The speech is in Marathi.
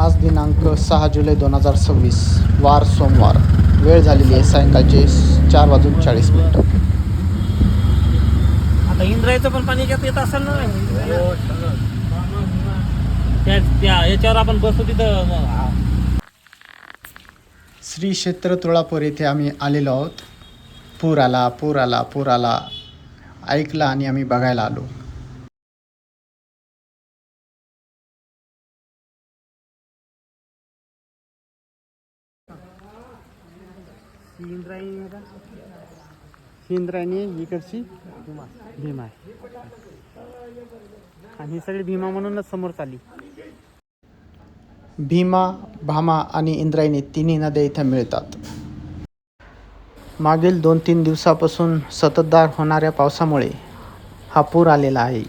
आज दिनांक 6 जुलै 2026 वार सोमवार. वेळ झालेली आहे सायंकाळचे 4:40. आता इंद्रायचं पण पाणी येत असेल ना. त्या याच्यावर आपण बसतो तिथं. श्री क्षेत्र तुळापूर येथे आम्ही आलेलो आहोत. पूर आला, पूर आला, पूर आला ऐकला आणि आम्ही बघायला आलो. इंद्रायणी इकडची भीमा आहे आणि ही सगळी भीमा म्हणूनच समोर चालली. भीमा, भामा आणि इंद्रायणी तिन्ही नद्या इथे मिळतात. मागील 2-3 दिवसापासून संततधार होणाऱ्या पावसामुळे हा पूर आलेला आहे.